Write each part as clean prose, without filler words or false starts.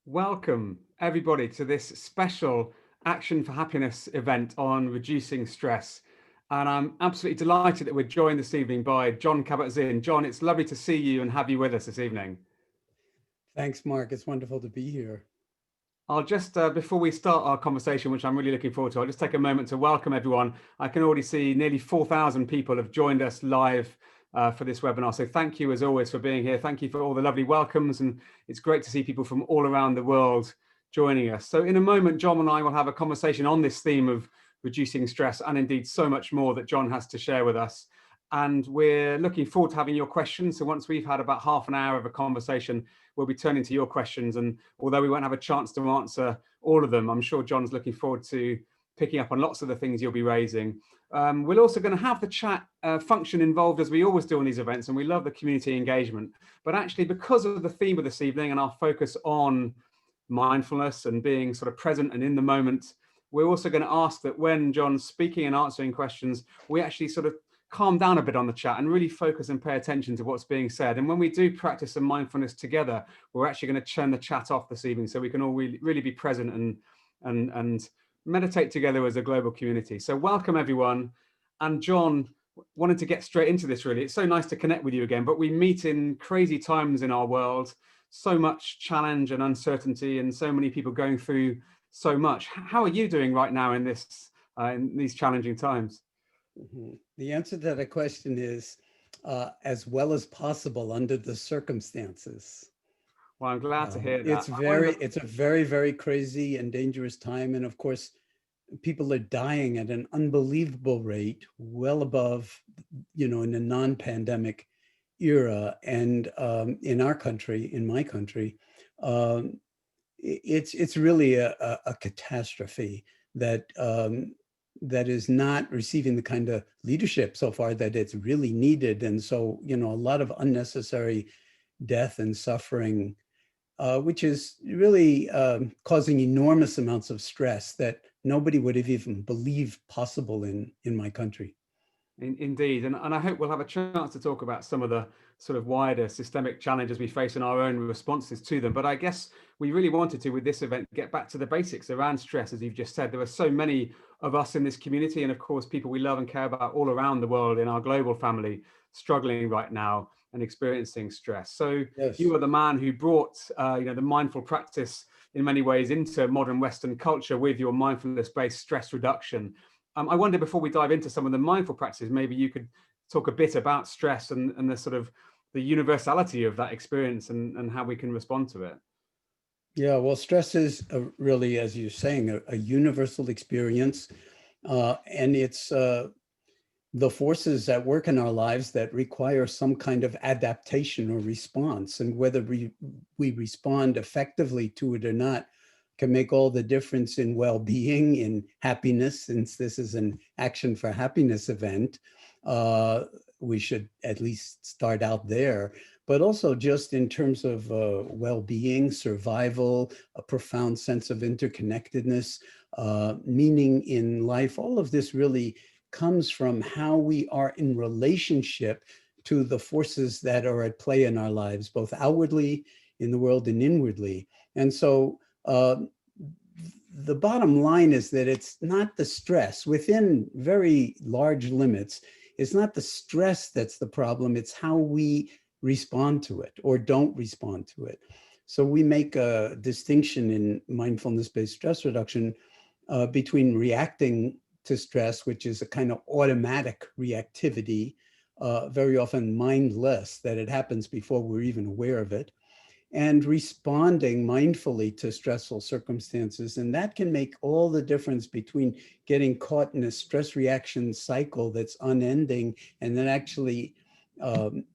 Welcome, everybody, to this special Action for Happiness event on reducing stress. And I'm absolutely delighted that we're joined this evening by Jon Kabat-Zinn. Jon, it's lovely to see you and have you with us this evening. Thanks, Mark. It's wonderful to be here. I'll just, before we start our conversation, which I'm really looking forward to, I'll just take a moment to welcome everyone. I can already see nearly 4,000 people have joined us live for this webinar. So thank you as always for being here. Thank you for all the lovely welcomes. And it's great to see people from all around the world joining us. So in a moment, Jon and I will have a conversation on this theme of reducing stress and indeed so much more that Jon has to share with us. And we're looking forward to having your questions. So once we've had about half an hour of a conversation, we'll be turning to your questions. And although we won't have a chance to answer all of them, I'm sure Jon's looking forward to picking up on lots of the things you'll be raising. We're also going to have the chat function involved as we always do in these events, and we love the community engagement. But actually, because of the theme of this evening and our focus on mindfulness and being sort of present and in the moment, we're also going to ask that when Jon's speaking and answering questions, we actually sort of calm down a bit on the chat and really focus and pay attention to what's being said. And when we do practice some mindfulness together, we're actually going to turn the chat off this evening so we can all really be present and meditate together as a global community. So welcome everyone. And Jon, wanted to get straight into this really. It's so nice to connect with you again, but we meet in crazy times in our world, so much challenge and uncertainty and so many people going through so much. How are you doing right now in these challenging times? The answer to that question is as well as possible under the circumstances. Well, I'm glad to hear that. It's a very, very crazy and dangerous time. And of course, people are dying at an unbelievable rate, well above, in a non-pandemic era. And in our country, in my country, it's really a catastrophe that that is not receiving the kind of leadership so far that it's really needed. And so, a lot of unnecessary death and suffering, which is really causing enormous amounts of stress that nobody would have even believed possible in my country. Indeed, and I hope we'll have a chance to talk about some of the sort of wider systemic challenges we face in our own responses to them. But I guess we really wanted to, with this event, get back to the basics around stress, as you've just said. There are so many of us in this community, and of course, people we love and care about all around the world in our global family, struggling right now and experiencing stress. So Yes. you are the man who brought, the mindful practice in many ways into modern Western culture with your mindfulness-based stress reduction. I wonder, before we dive into some of the mindful practices, maybe you could talk a bit about stress and the sort of the universality of that experience and how we can respond to it. Yeah, well, stress is really, as you're saying, a universal experience. And it's the forces at work in our lives that require some kind of adaptation or response. And whether we respond effectively to it or not can make all the difference in well-being, in happiness. Since this is an Action for Happiness event, we should at least start out there, but also just in terms of well-being, survival, a profound sense of interconnectedness, meaning in life. All of this really comes from how we are in relationship to the forces that are at play in our lives, both outwardly in the world and inwardly. And so the bottom line is that it's not the stress within very large limits. It's not the stress that's the problem. It's how we respond to it or don't respond to it. So we make a distinction in mindfulness-based stress reduction between reacting to stress, which is a kind of automatic reactivity, very often mindless, that it happens before we're even aware of it, and responding mindfully to stressful circumstances. And that can make all the difference between getting caught in a stress reaction cycle that's unending and that actually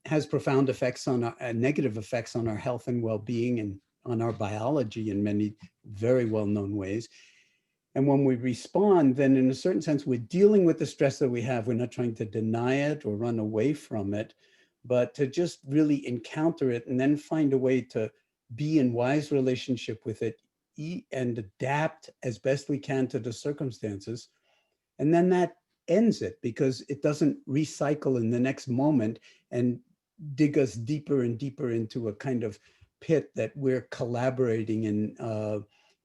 has profound effects on negative effects on our health and well-being and on our biology in many very well-known ways. And when we respond, then in a certain sense, we're dealing with the stress that we have. We're not trying to deny it or run away from it, but to just really encounter it and then find a way to be in wise relationship with it and adapt as best we can to the circumstances. And then that ends it because it doesn't recycle in the next moment and dig us deeper and deeper into a kind of pit that we're collaborating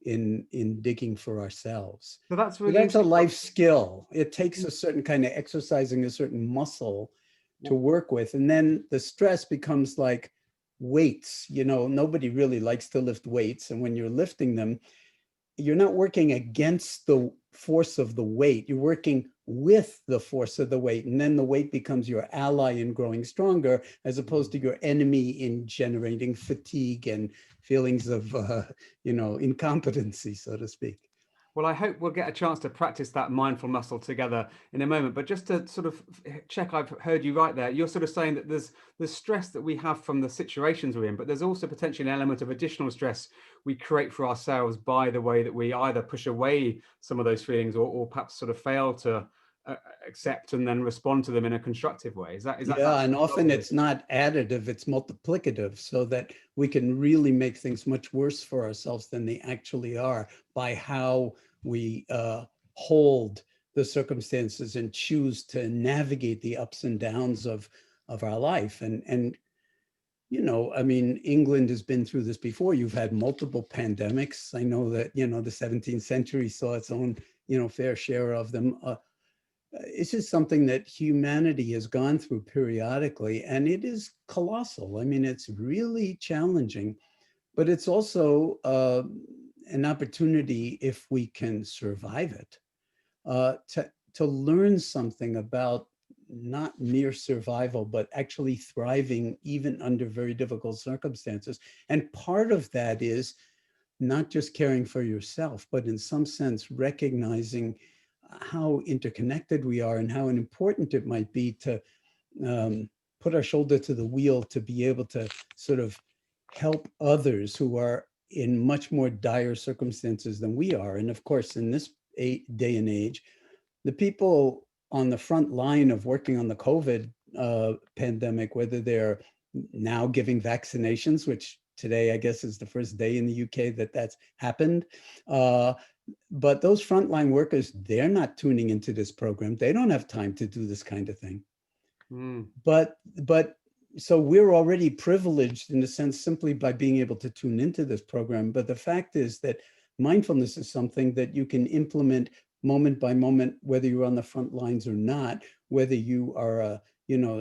in digging for ourselves. So that's So really that's a interesting. life skill. It takes a certain kind of exercising a certain muscle to work with. And then the stress becomes like weights. You know, nobody really likes to lift weights. And when you're lifting them, you're not working against the force of the weight. You're working with the force of the weight. And then the weight becomes your ally in growing stronger, as opposed to your enemy in generating fatigue and feelings of, incompetency, so to speak. Well, I hope we'll get a chance to practice that mindful muscle together in a moment. But just to sort of check, I've heard you right there. You're sort of saying that there's stress that we have from the situations we're in, but there's also potentially an element of additional stress we create for ourselves by the way that we either push away some of those feelings or perhaps sort of fail to accept and then respond to them in a constructive way. Is that Yeah, and often it's not additive, it's multiplicative, so that we can really make things much worse for ourselves than they actually are by how we hold the circumstances and choose to navigate the ups and downs of our life. And I mean, England has been through this before. You've had multiple pandemics. I know that, the 17th century saw its own, fair share of them. It's just something that humanity has gone through periodically, and it is colossal. I mean, it's really challenging, but it's also an opportunity, if we can survive it, to learn something about not mere survival, but actually thriving even under very difficult circumstances. And part of that is not just caring for yourself, but in some sense recognizing how interconnected we are and how important it might be to put our shoulder to the wheel to be able to sort of help others who are in much more dire circumstances than we are. And of course, in this day and age, the people on the front line of working on the COVID pandemic, whether they're now giving vaccinations, which today, I guess, is the first day in the UK that that's happened. But those frontline workers, they're not tuning into this program. They don't have time to do this kind of thing. But so we're already privileged in a sense simply by being able to tune into this program. But the fact is that mindfulness is something that you can implement moment by moment, whether you're on the front lines or not, whether you are a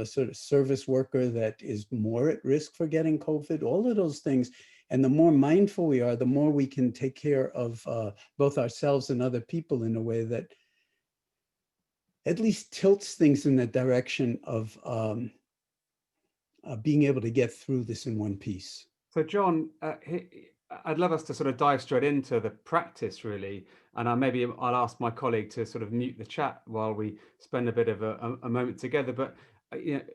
sort of service worker that is more at risk for getting COVID, all of those things. And the more mindful we are, the more we can take care of both ourselves and other people in a way that at least tilts things in the direction of being able to get through this in one piece. So, Jon, I'd love us to sort of dive straight into the practice, really. And maybe I'll ask my colleague to sort of mute the chat while we spend a bit of a moment together. But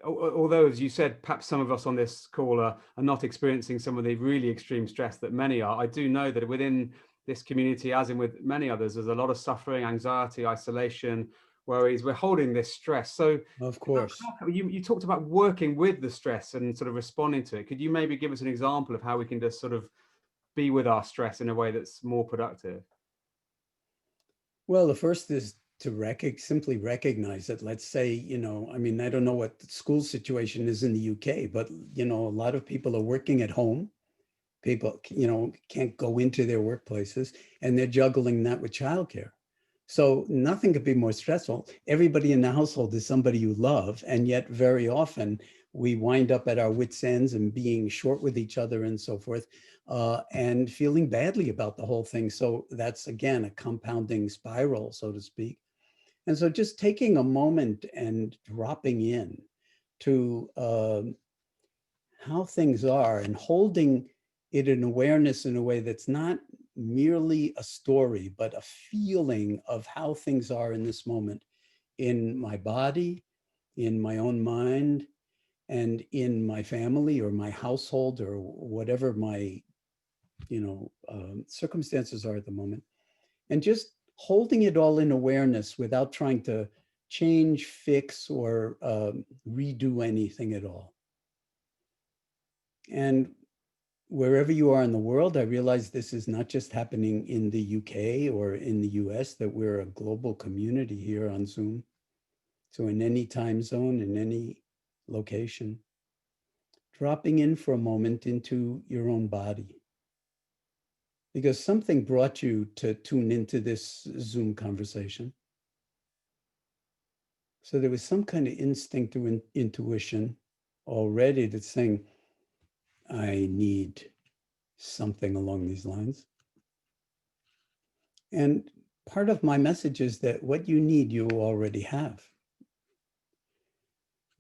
although, as you said, perhaps some of us on this call are not experiencing some of the really extreme stress that many are, I do know that within this community, as in with many others, there's a lot of suffering, anxiety, isolation, worries. We're holding this stress. So, of course, you talked about working with the stress and sort of responding to it. Could you maybe give us an example of how we can just sort of be with our stress in a way that's more productive? Well, the first is to simply recognize it. Let's say, I mean, I don't know what the school situation is in the UK, but, a lot of people are working at home. People, can't go into their workplaces, and they're juggling that with childcare. So nothing could be more stressful. Everybody in the household is somebody you love, and yet very often we wind up at our wits' ends and being short with each other and so forth, and feeling badly about the whole thing. So that's, again, a compounding spiral, so to speak. And so just taking a moment and dropping in to how things are and holding it in awareness in a way that's not merely a story, but a feeling of how things are in this moment in my body, in my own mind, and in my family or my household or whatever my circumstances are at the moment. And just holding it all in awareness without trying to change, fix, or redo anything at all. And wherever you are in the world, I realize this is not just happening in the UK or in the US, that we're a global community here on Zoom. So in any time zone, in any location, dropping in for a moment into your own body. Because something brought you to tune into this Zoom conversation. So there was some kind of instinct or intuition already that's saying, I need something along these lines. And part of my message is that what you need, you already have.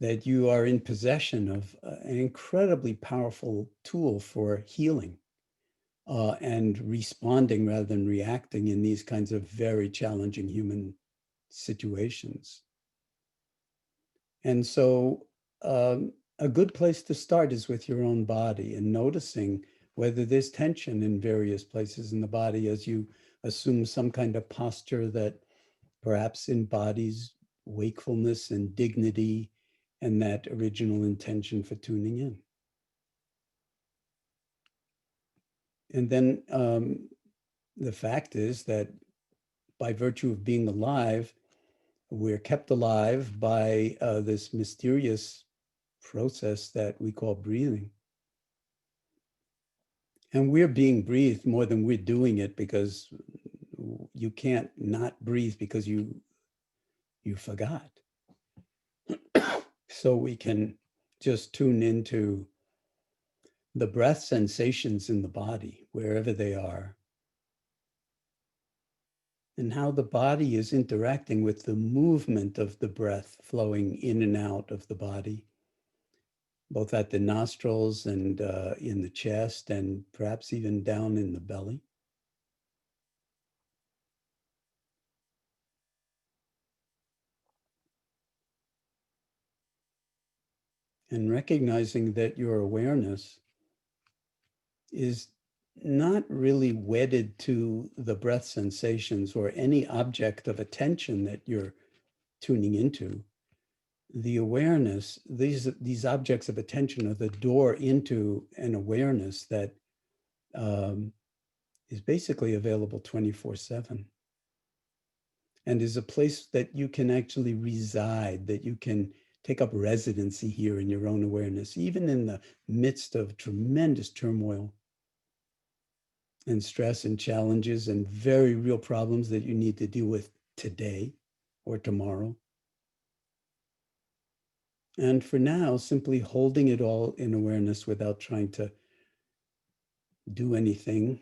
That you are in possession of an incredibly powerful tool for healing and responding rather than reacting in these kinds of very challenging human situations. And so a good place to start is with your own body and noticing whether there's tension in various places in the body as you assume some kind of posture that perhaps embodies wakefulness and dignity and that original intention for tuning in. And then the fact is that by virtue of being alive, we're kept alive by this mysterious process that we call breathing. And we're being breathed more than we're doing it, because you can't not breathe because you forgot. So we can just tune into the breath sensations in the body, wherever they are, and how the body is interacting with the movement of the breath flowing in and out of the body, both at the nostrils and in the chest, and perhaps even down in the belly. And recognizing that your awareness is not really wedded to the breath sensations or any object of attention that you're tuning into. The awareness, these objects of attention are the door into an awareness that is basically available 24/7 and is a place that you can actually reside, that you can take up residency here in your own awareness, even in the midst of tremendous turmoil and stress and challenges and very real problems that you need to deal with today or tomorrow. And for now, simply holding it all in awareness without trying to do anything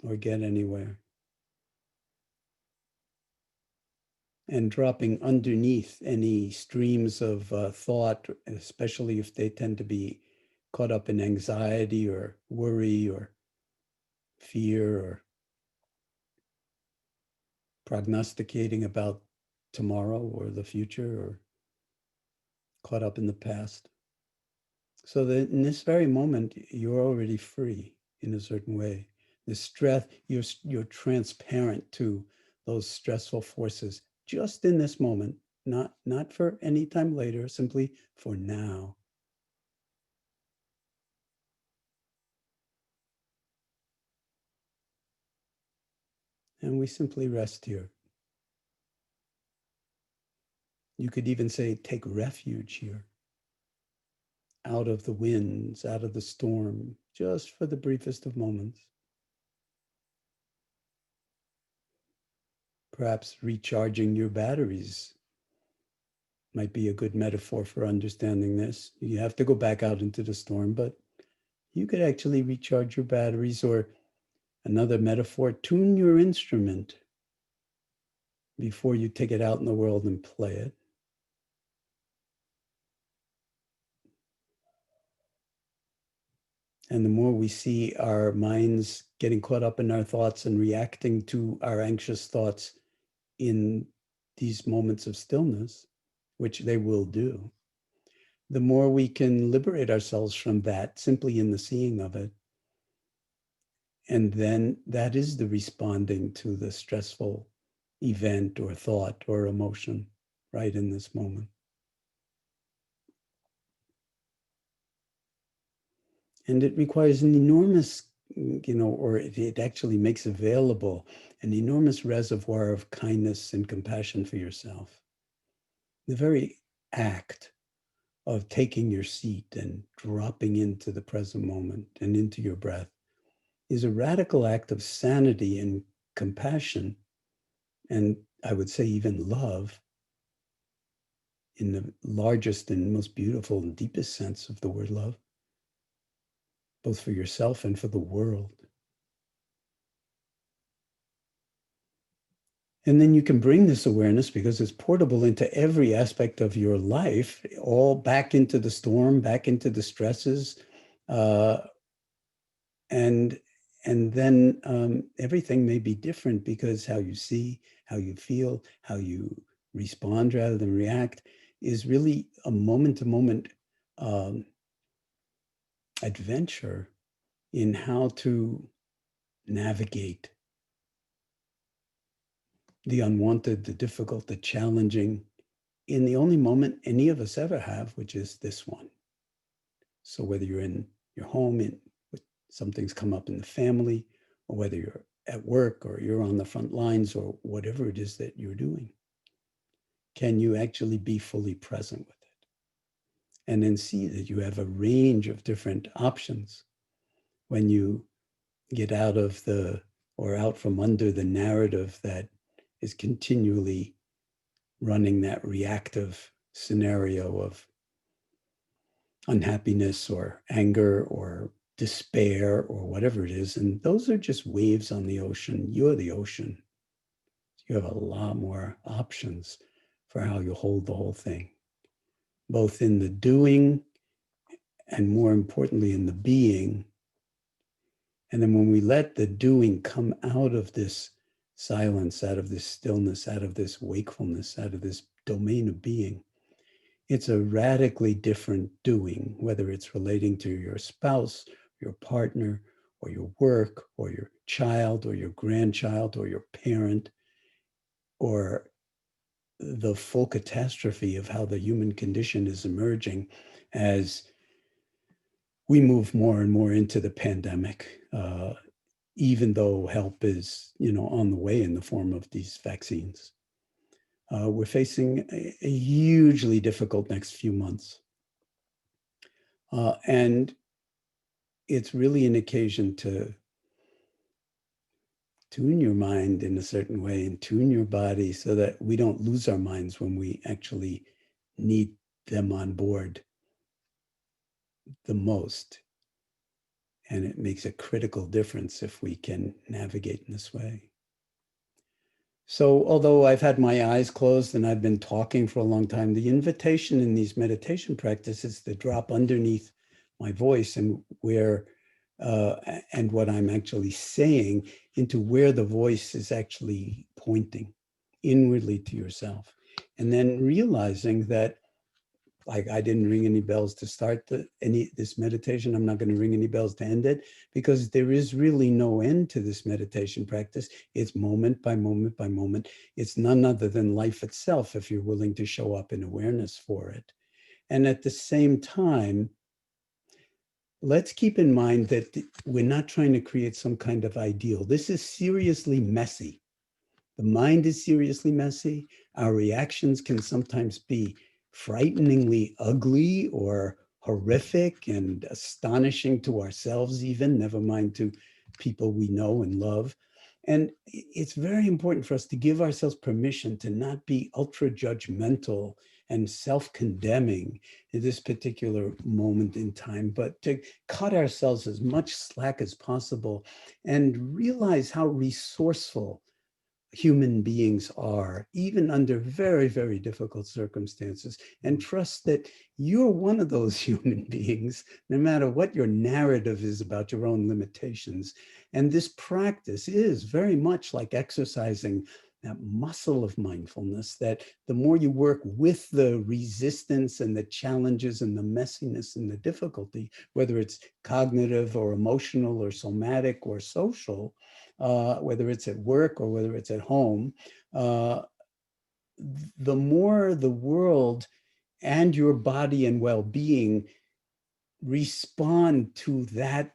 or get anywhere. And dropping underneath any streams of thought, especially if they tend to be caught up in anxiety or worry or fear or prognosticating about tomorrow or the future or caught up in the past. So that in this very moment, you're already free in a certain way. The stress, you're transparent to those stressful forces just in this moment, not for any time later, simply for now. And we simply rest here. You could even say, take refuge here, out of the winds, out of the storm, just for the briefest of moments. Perhaps recharging your batteries might be a good metaphor for understanding this. You have to go back out into the storm, but you could actually recharge your batteries, or another metaphor, tune your instrument before you take it out in the world and play it. And the more we see our minds getting caught up in our thoughts and reacting to our anxious thoughts in these moments of stillness, which they will do, the more we can liberate ourselves from that simply in the seeing of it. And then that is the responding to the stressful event or thought or emotion right in this moment. And it requires an enormous, or it actually makes available an enormous reservoir of kindness and compassion for yourself. The very act of taking your seat and dropping into the present moment and into your breath is a radical act of sanity and compassion, and I would say even love, in the largest and most beautiful and deepest sense of the word love, both for yourself and for the world. And then you can bring this awareness, because it's portable, into every aspect of your life, all back into the storm, back into the stresses, and then everything may be different, because how you see, how you feel, how you respond rather than react is really a moment-to-moment adventure in how to navigate the unwanted, the difficult, the challenging, in the only moment any of us ever have, which is this one. So whether you're in your home and something's come up in the family, or whether you're at work or you're on the front lines, or whatever it is that you're doing, can you actually be fully present with it? And then see that you have a range of different options when you get out of the, or out from under the narrative that is continually running that reactive scenario of unhappiness or anger or despair or whatever it is. And those are just waves on the ocean. You're the ocean. You have a lot more options for how you hold the whole thing, both in the doing and, more importantly, in the being. And then when we let the doing come out of this silence, out of this stillness, out of this wakefulness, out of this domain of being, it's a radically different doing, whether it's relating to your spouse, your partner, or your work, or your child, or your grandchild, or your parent, or the full catastrophe of how the human condition is emerging as we move more and more into the pandemic, even though help is, on the way in the form of these vaccines. We're facing a hugely difficult next few months. And it's really an occasion to tune your mind in a certain way and tune your body so that we don't lose our minds when we actually need them on board the most. And it makes a critical difference if we can navigate in this way. So although I've had my eyes closed and I've been talking for a long time, the invitation in these meditation practices to drop underneath my voice and where and what I'm actually saying into where the voice is actually pointing inwardly to yourself. And then realizing that, like, I didn't ring any bells to start this meditation. I'm not going to ring any bells to end it, because there is really no end to this meditation practice. It's moment by moment by moment. It's none other than life itself, if you're willing to show up in awareness for it. And at the same time, let's keep in mind that we're not trying to create some kind of ideal. This is seriously messy. The mind is seriously messy. Our reactions can sometimes be frighteningly ugly or horrific and astonishing to ourselves even, never mind to people we know and love. And it's very important for us to give ourselves permission to not be ultra judgmental and self-condemning in this particular moment in time, but to cut ourselves as much slack as possible and realize how resourceful human beings are, even under very, very difficult circumstances, and trust that you're one of those human beings, no matter what your narrative is about your own limitations. And this practice is very much like exercising that muscle of mindfulness, that the more you work with the resistance and the challenges and the messiness and the difficulty, whether it's cognitive or emotional or somatic or social, whether it's at work or whether it's at home, the more the world and your body and well-being respond to that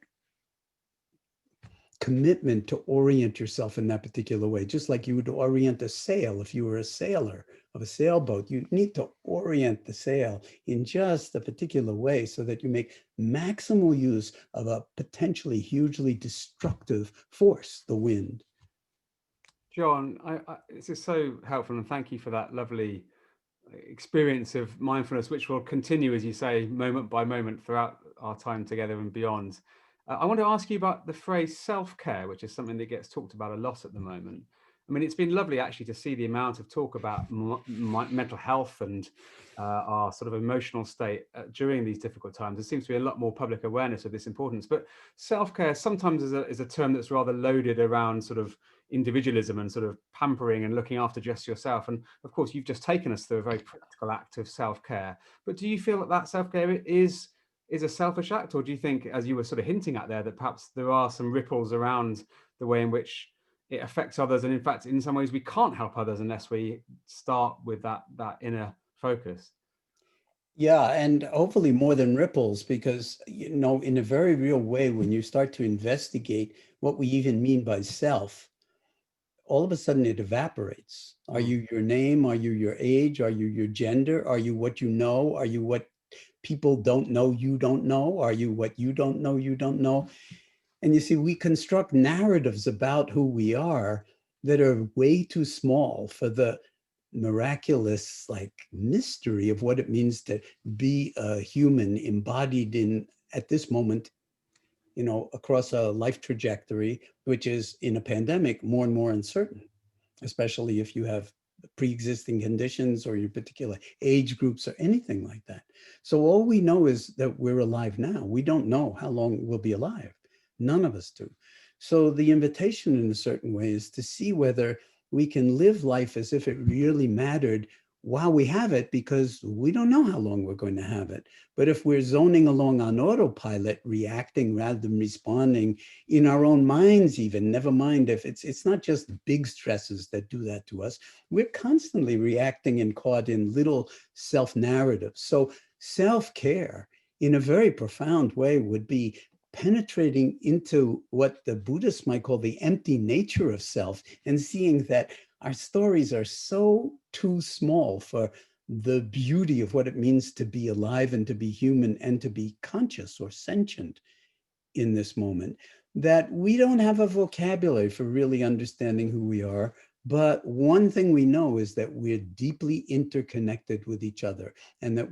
commitment to orient yourself in that particular way, just like you would orient a sail. If you were a sailor of a sailboat, you need to orient the sail in just a particular way so that you make maximal use of a potentially hugely destructive force, the wind. Jon, this is so helpful, and thank you for that lovely experience of mindfulness, which will continue, as you say, moment by moment throughout our time together and beyond. I want to ask you about the phrase self-care, which is something that gets talked about a lot at the moment. I mean, it's been lovely actually to see the amount of talk about mental health and our sort of emotional state during these difficult times. There seems to be a lot more public awareness of this importance. But self-care sometimes is a term that's rather loaded around sort of individualism and sort of pampering and looking after just yourself. And of course, you've just taken us through a very practical act of self-care. But do you feel that that self-care is a selfish act, or do you think, as you were sort of hinting at there, that perhaps there are some ripples around the way in which it affects others, and in fact, in some ways, we can't help others unless we start with that inner focus? Yeah, and hopefully more than ripples, because, in a very real way, when you start to investigate what we even mean by self, all of a sudden it evaporates. Are you your name? Are you your age? Are you your gender? Are you what you know? Are you what people don't know you don't know? Are you what you don't know you don't know? And you see, we construct narratives about who we are that are way too small for the miraculous mystery of what it means to be a human embodied in, at this moment, across a life trajectory, which is in a pandemic more and more uncertain, especially if you have pre-existing conditions or your particular age groups or anything like that. So all we know is that we're alive now. We don't know how long we'll be alive. None of us do. So the invitation in a certain way is to see whether we can live life as if it really mattered while we have it, because we don't know how long we're going to have it. But if we're zoning along on autopilot, reacting rather than responding in our own minds, even, never mind if it's not just big stresses that do that to us, we're constantly reacting and caught in little self-narratives. So self-care in a very profound way would be penetrating into what the Buddhists might call the empty nature of self, and seeing that our stories are so too small for the beauty of what it means to be alive and to be human and to be conscious or sentient in this moment, that we don't have a vocabulary for really understanding who we are. But one thing we know is that we're deeply interconnected with each other, and that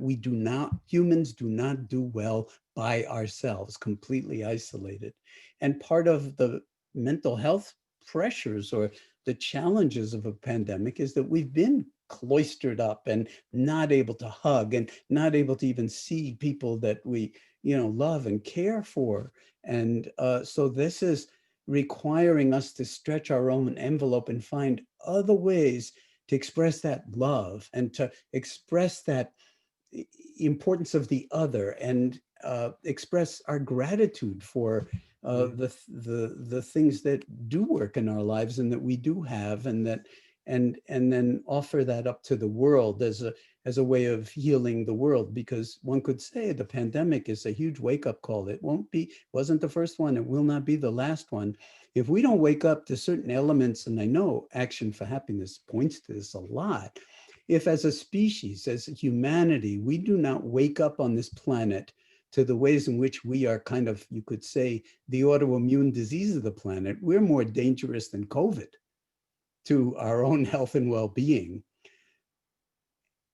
humans do not do well by ourselves, completely isolated. And part of the mental health pressures or the challenges of a pandemic is that we've been cloistered up and not able to hug and not able to even see people that we love and care for. And so this is requiring us to stretch our own envelope and find other ways to express that love and to express that importance of the other, and express our gratitude for the things that do work in our lives and that we do have, and then offer that up to the world as a way of healing the world. Because one could say the pandemic is a huge wake-up call. It wasn't the first one, it will not be the last one. If we don't wake up to certain elements, and I know Action for Happiness points to this a lot, if as a species, as humanity, we do not wake up on this planet to the ways in which we are kind of, you could say, the autoimmune disease of the planet, we're more dangerous than COVID to our own health and well-being.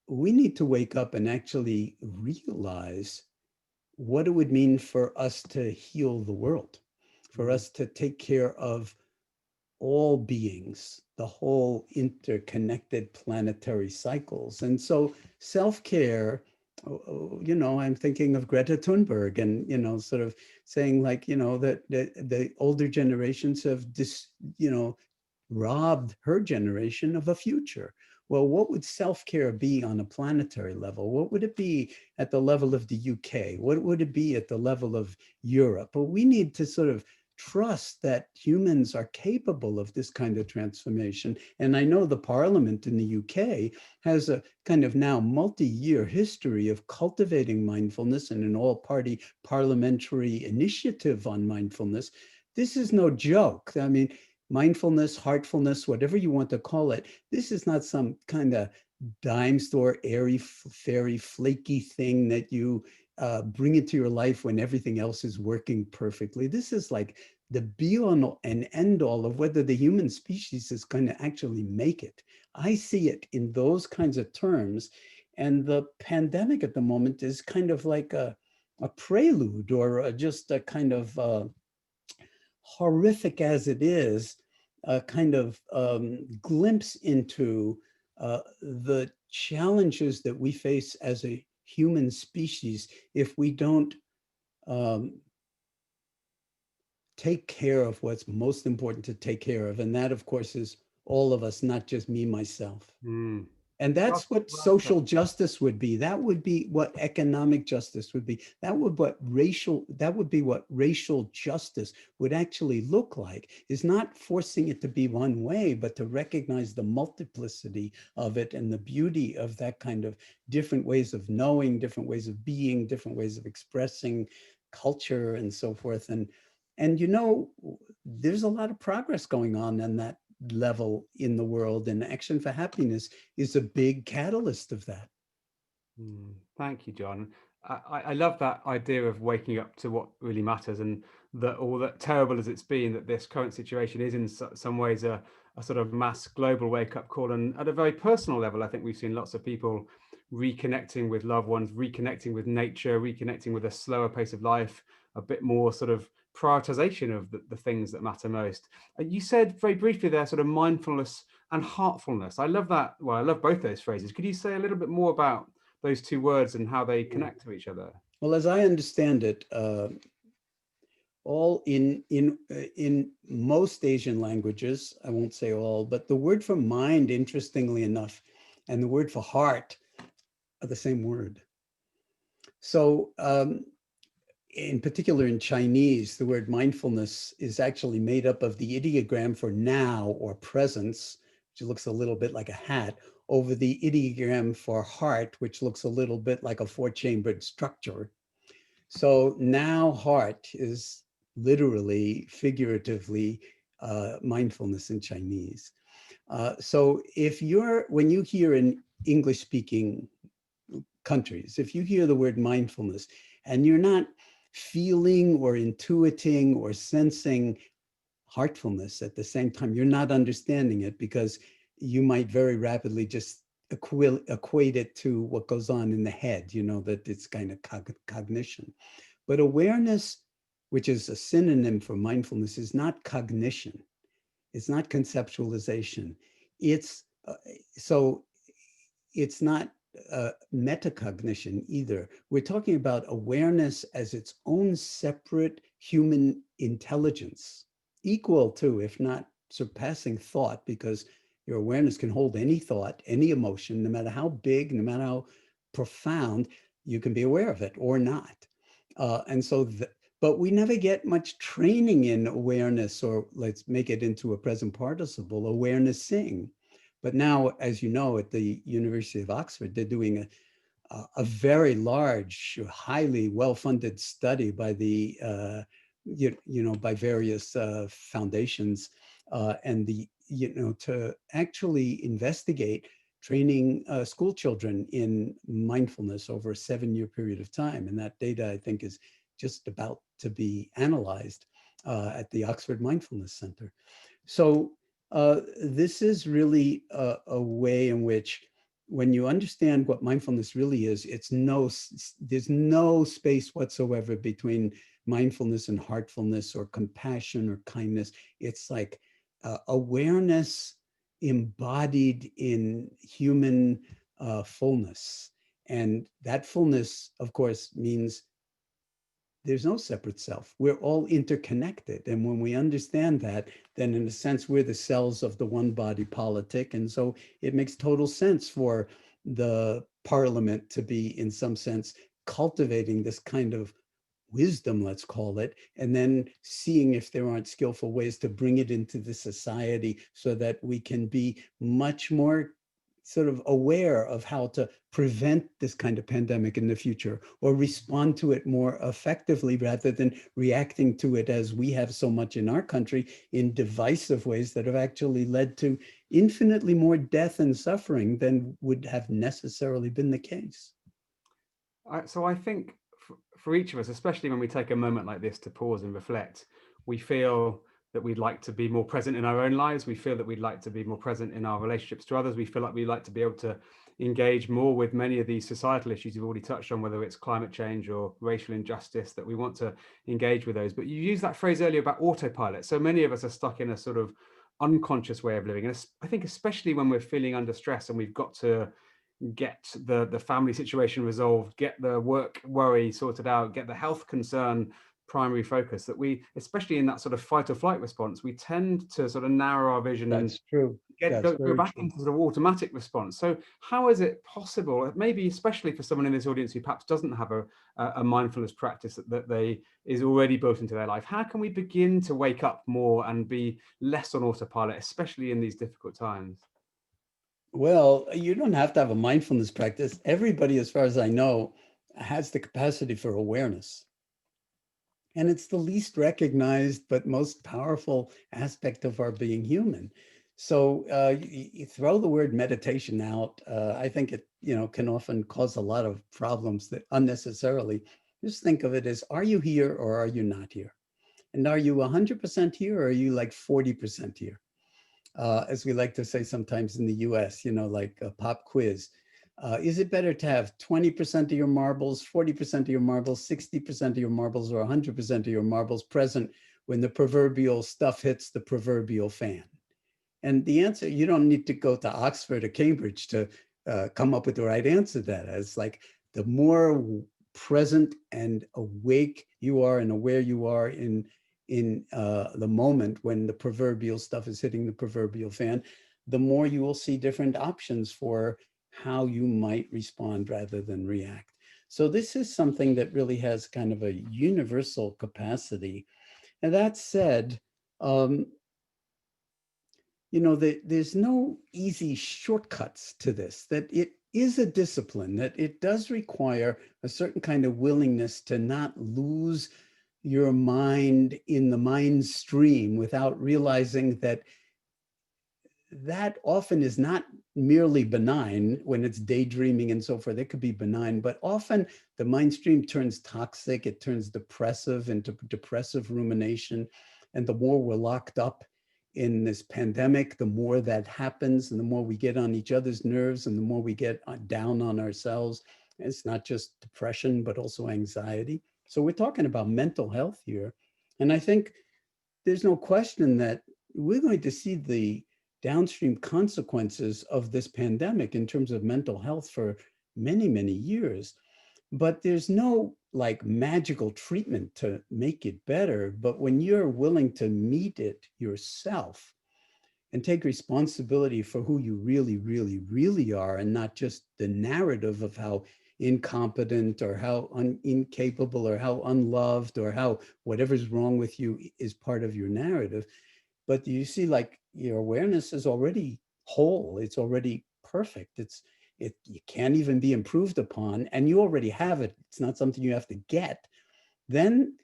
We need to wake up and actually realize what it would mean for us to heal the world, for us to take care of all beings, the whole interconnected planetary cycles. And so self-care, I'm thinking of Greta Thunberg, and, sort of saying that the older generations have robbed her generation of a future. Well, what would self-care be on a planetary level? What would it be at the level of the UK? What would it be at the level of Europe? But we need to sort of trust that humans are capable of this kind of transformation. And I know the Parliament in the UK has a kind of now multi-year history of cultivating mindfulness, and an all-party parliamentary initiative on mindfulness this is no joke. I mean, mindfulness, heartfulness, whatever you want to call it, this is not some kind of dime store, airy, fairy, flaky thing that you bring into your life when everything else is working perfectly. This is like the be-all and end-all of whether the human species is going to actually make it. I see it in those kinds of terms. And the pandemic at the moment is kind of like a prelude or just a kind of horrific as it is, a kind of glimpse into the challenges that we face as a human species if we don't take care of what's most important to take care of. And that, of course, is all of us, not just me, myself. Mm. And Well, that's what well said. social justice would be. That would be what economic justice would be. That would be what racial justice would actually look like, is not forcing it to be one way, but to recognize the multiplicity of it and the beauty of that kind of different ways of knowing, different ways of being, different ways of expressing culture and so forth. And you know, there's a lot of progress going on in that level in the world, and Action for Happiness is a big catalyst of that. Thank you, John. I love that idea of waking up to what really matters, and that all that terrible as it's been, that this current situation is in some ways a sort of mass global wake up call. And at a very personal level, I think we've seen lots of people reconnecting with loved ones, reconnecting with nature, reconnecting with a slower pace of life, a bit more sort of prioritization of the things that matter most. You said very briefly there, sort of mindfulness and heartfulness. I love that. Well, I love both those phrases. Could you say a little bit more about those two words and how they connect to each other? Well, as I understand it, all in most Asian languages, I won't say all, but the word for mind, interestingly enough, and the word for heart are the same word. So in particular in Chinese, the word mindfulness is actually made up of the ideogram for now or presence, which looks a little bit like a hat, over the ideogram for heart, which looks a little bit like a four-chambered structure. So now heart is literally, figuratively, mindfulness in Chinese. So when you hear in English-speaking countries, if you hear the word mindfulness and you're not feeling or intuiting or sensing heartfulness at the same time, you're not understanding it, because you might very rapidly just equate it to what goes on in the head, you know, that it's kind of cognition. But awareness, which is a synonym for mindfulness, is not cognition. It's not conceptualization. So it's not metacognition either. We're talking about awareness as its own separate human intelligence, equal to, if not surpassing, thought, because your awareness can hold any thought, any emotion, no matter how big, no matter how profound, you can be aware of it or not. But we never get much training in awareness, or let's make it into a present participle, awarenessing. But now, as you know, at the University of Oxford, they're doing a very large, highly well-funded study by the by various foundations, and to actually investigate training school children in mindfulness over a 7-year period of time. And that data, I think, is just about to be analyzed at the Oxford Mindfulness Center. So this is really a way in which, when you understand what mindfulness really is, there's no space whatsoever between mindfulness and heartfulness or compassion or kindness. It's like awareness embodied in human fullness. And that fullness, of course, means there's no separate self. We're all interconnected. And when we understand that, then in a sense, we're the cells of the one body politic. And so it makes total sense for the parliament to be, in some sense, cultivating this kind of wisdom, let's call it, and then seeing if there aren't skillful ways to bring it into the society so that we can be much more sort of aware of how to prevent this kind of pandemic in the future, or respond to it more effectively rather than reacting to it as we have so much in our country in divisive ways that have actually led to infinitely more death and suffering than would have necessarily been the case. So I think for each of us, especially when we take a moment like this to pause and reflect, we feel that we'd like to be more present in our own lives. We feel that we'd like to be more present in our relationships to others. We feel like we'd like to be able to engage more with many of these societal issues you've already touched on, whether it's climate change or racial injustice, that we want to engage with those. But you used that phrase earlier about autopilot. So many of us are stuck in a sort of unconscious way of living. And I think especially when we're feeling under stress and we've got to get the family situation resolved, get the work worry sorted out, get the health concern primary focus, that we, especially in that sort of fight or flight response, we tend to sort of narrow our vision and That's true. That's go very back true. into the automatic response. So how is it possible, maybe especially for someone in this audience who perhaps doesn't have a mindfulness practice that they is already built into their life, how can we begin to wake up more and be less on autopilot, especially in these difficult times? Well, you don't have to have a mindfulness practice. Everybody, as far as I know, has the capacity for awareness. And it's the least recognized but most powerful aspect of our being human. So you throw the word meditation out. I think it, can often cause a lot of problems that unnecessarily. Just think of it as, are you here or are you not here? And are you 100% here or are you like 40% here? As we like to say sometimes in the US, like a pop quiz. Is it better to have 20% of your marbles, 40% of your marbles, 60% of your marbles, or 100% of your marbles present when the proverbial stuff hits the proverbial fan? And the answer, you don't need to go to Oxford or Cambridge to come up with the right answer to that. It's like the more present and awake you are and aware you are in the moment when the proverbial stuff is hitting the proverbial fan, the more you will see different options for how you might respond rather than react. So this is something that really has kind of a universal capacity. And that said, there's no easy shortcuts to this, that it is a discipline, that it does require a certain kind of willingness to not lose your mind in the mind stream without realizing that that often is not merely benign. When it's daydreaming and so forth, it could be benign, but often the mind stream turns toxic, it turns depressive into depressive rumination. And the more we're locked up in this pandemic, the more that happens, and the more we get on each other's nerves, and the more we get down on ourselves. And it's not just depression, but also anxiety. So we're talking about mental health here. And I think there's no question that we're going to see the downstream consequences of this pandemic in terms of mental health for many, many years. But there's no like magical treatment to make it better. But when you're willing to meet it yourself and take responsibility for who you really, really, really are, and not just the narrative of how incompetent or how incapable or how unloved or how whatever's wrong with you is part of your narrative. But you see, like, your awareness is already whole. It's already perfect. It can't even be improved upon, and you already have it. It's not something you have to get. Then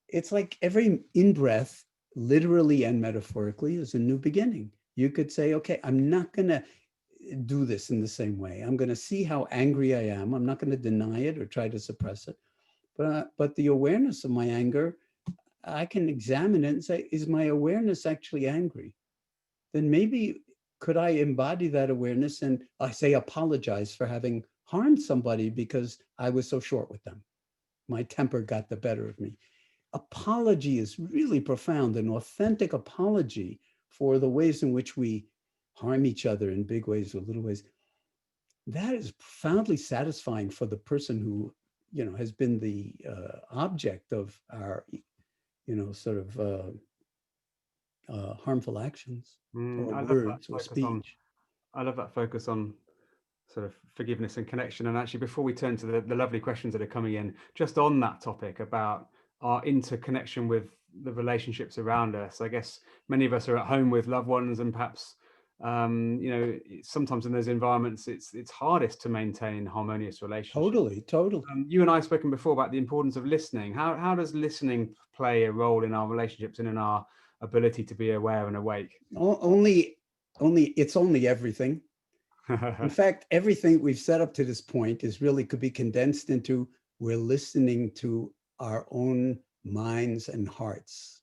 it's like every in-breath, literally and metaphorically, is a new beginning. You could say, okay, I'm not going to do this in the same way. I'm going to see how angry I am. I'm not going to deny it or try to suppress it. But the awareness of my anger, I can examine it and say, is my awareness actually angry? Then maybe could I embody that awareness and I say apologize for having harmed somebody because I was so short with them. My temper got the better of me. Apology is really profound. An authentic apology for the ways in which we harm each other in big ways or little ways. That is profoundly satisfying for the person who, has been the object of our, sort of harmful actions or I love that words or focus on. speech. I love that focus on sort of forgiveness and connection. And actually, before we turn to the lovely questions that are coming in, just on that topic about our interconnection with the relationships around us, I guess many of us are at home with loved ones and perhaps Sometimes in those environments, it's hardest to maintain harmonious relationships. Totally. You and I have spoken before about the importance of listening. How does listening play a role in our relationships and in our ability to be aware and awake? It's only everything. In fact, everything we've set up to this point could be condensed into we're listening to our own minds and hearts.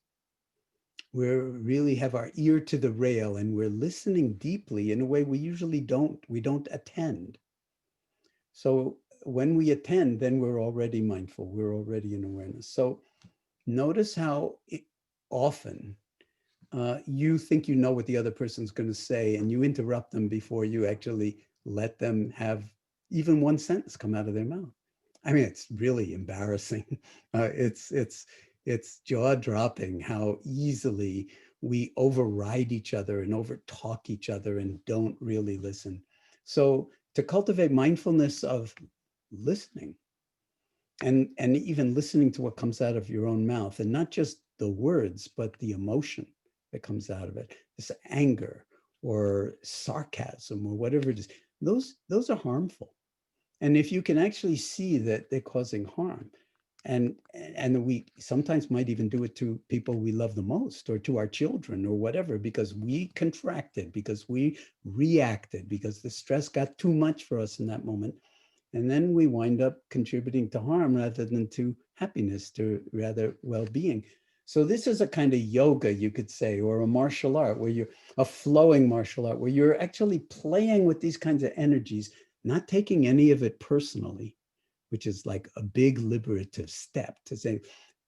We really have our ear to the rail and we're listening deeply in a way we usually don't. We don't attend. So when we attend, then we're already mindful. We're already in awareness. So notice how often you think you know what the other person's going to say and you interrupt them before you actually let them have even one sentence come out of their mouth. I mean, it's really embarrassing. It's jaw-dropping how easily we override each other and overtalk each other and don't really listen. So to cultivate mindfulness of listening and even listening to what comes out of your own mouth, and not just the words, but the emotion that comes out of it, this anger or sarcasm or whatever it is, those are harmful. And if you can actually see that they're causing harm, and we sometimes might even do it to people we love the most or to our children or whatever, because we contracted, because we reacted, because the stress got too much for us in that moment. And then we wind up contributing to harm rather than to happiness, to rather well-being. So this is a kind of yoga, you could say, or a martial art where you're a flowing martial art, where you're actually playing with these kinds of energies, not taking any of it personally, which is like a big liberative step to say,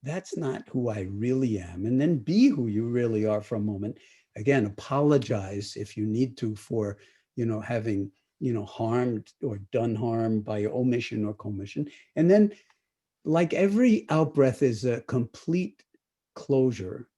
that's not who I really am. And then be who you really are for a moment. Again, apologize if you need to for, having, harmed or done harm by omission or commission. And then like every out breath is a complete closure.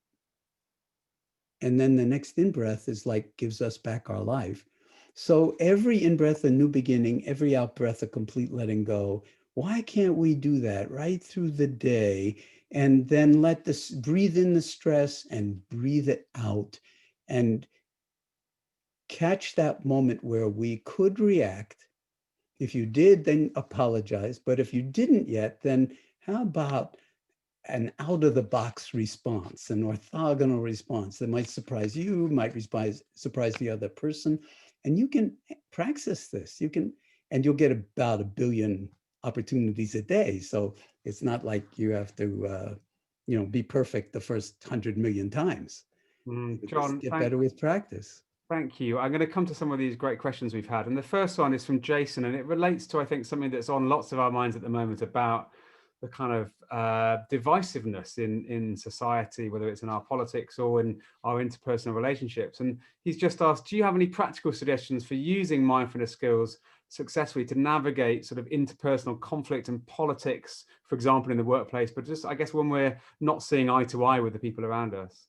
And then the next in breath is like gives us back our life. So every in breath, a new beginning, every out breath, a complete letting go. Why can't we do that right through the day and then let this breathe in the stress and breathe it out and catch that moment where we could react. If you did, then apologize. But if you didn't yet, then how about an out-of-the-box response, an orthogonal response that might surprise you, might surprise the other person. And you can practice this. And you'll get about 1 billion opportunities a day. So it's not like you have to, be perfect the first 100 million times. Jon, just get better with practice. Thank you. I'm going to come to some of these great questions we've had. And the first one is from Jason, and it relates to, I think, something that's on lots of our minds at the moment about the kind of divisiveness in society, whether it's in our politics or in our interpersonal relationships. And he's just asked, do you have any practical suggestions for using mindfulness skills successfully to navigate sort of interpersonal conflict and politics, for example, in the workplace, but just, I guess, when we're not seeing eye to eye with the people around us?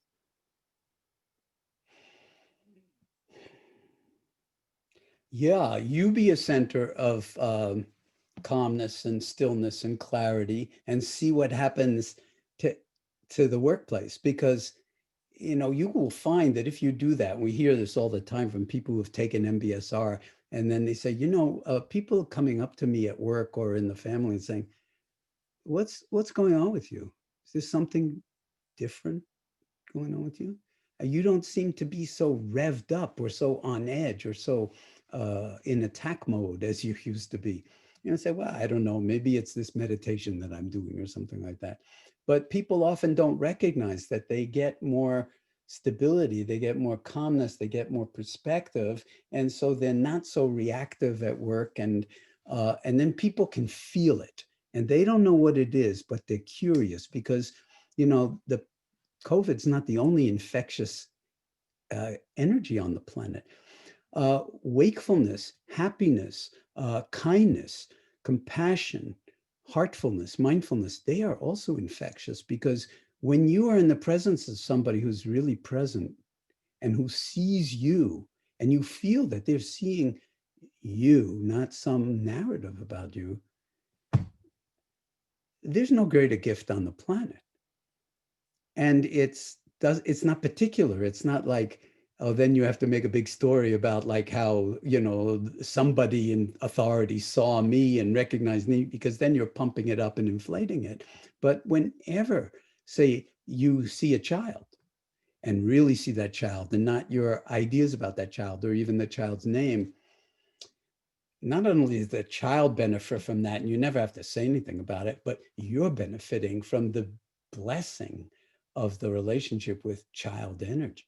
Yeah, you be a center of calmness and stillness and clarity, and see what happens to the workplace. Because you will find that if you do that, we hear this all the time from people who have taken MBSR, and then they say, people coming up to me at work or in the family and saying, what's going on with you? Is there something different going on with you? You don't seem to be so revved up or so on edge or so in attack mode as you used to be. Say, well, I don't know, maybe it's this meditation that I'm doing or something like that. But people often don't recognize that they get more stability, they get more calmness, they get more perspective. And so they're not so reactive at work. And then people can feel it. And they don't know what it is, but they're curious because, the COVID's not the only infectious energy on the planet. Wakefulness, happiness, kindness, compassion, heartfulness, mindfulness, they are also infectious, because when you are in the presence of somebody who's really present and who sees you, and you feel that they're seeing you, not some narrative about you, there's no greater gift on the planet. And it's not particular. It's not like oh, then you have to make a big story about like how, somebody in authority saw me and recognized me, because then you're pumping it up and inflating it. But whenever, say, you see a child and really see that child and not your ideas about that child or even the child's name, not only does the child benefit from that, and you never have to say anything about it, but you're benefiting from the blessing of the relationship with child energy.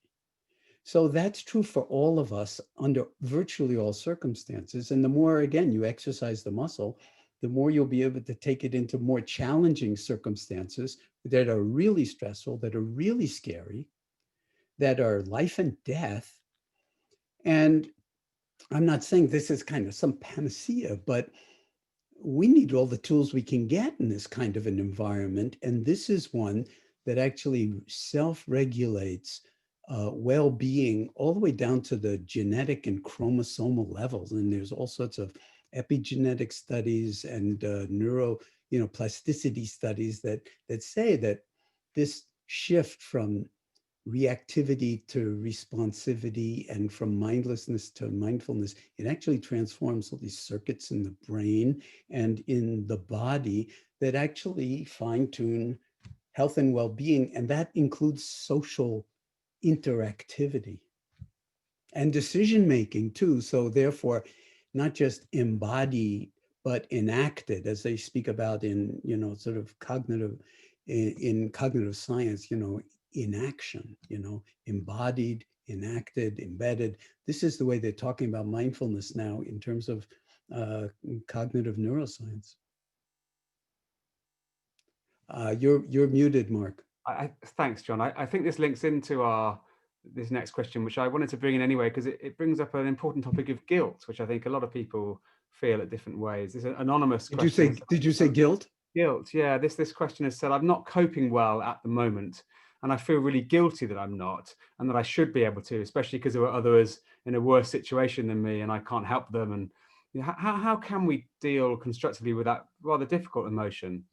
So that's true for all of us under virtually all circumstances. And the more, again, you exercise the muscle, the more you'll be able to take it into more challenging circumstances that are really stressful, that are really scary, that are life and death. And I'm not saying this is kind of some panacea, but we need all the tools we can get in this kind of an environment. And this is one that actually self-regulates well-being all the way down to the genetic and chromosomal levels. And there's all sorts of epigenetic studies and plasticity studies that say that this shift from reactivity to responsivity and from mindlessness to mindfulness, it actually transforms all these circuits in the brain and in the body that actually fine-tune health and well-being. And that includes social interactivity and decision-making too. So therefore, not just embodied, but enacted, as they speak about in, sort of cognitive, in cognitive science, inaction, embodied, enacted, embedded. This is the way they're talking about mindfulness now in terms of cognitive neuroscience. You're muted, Mark. Thanks, John. I think this links into this next question, which I wanted to bring in anyway, because it brings up an important topic of guilt, which I think a lot of people feel at different ways. This is an anonymous question. Did you say guilt? Guilt, yeah. This question has said, I'm not coping well at the moment, and I feel really guilty that I'm not, and that I should be able to, especially because there are others in a worse situation than me, and I can't help them. And how can we deal constructively with that rather difficult emotion?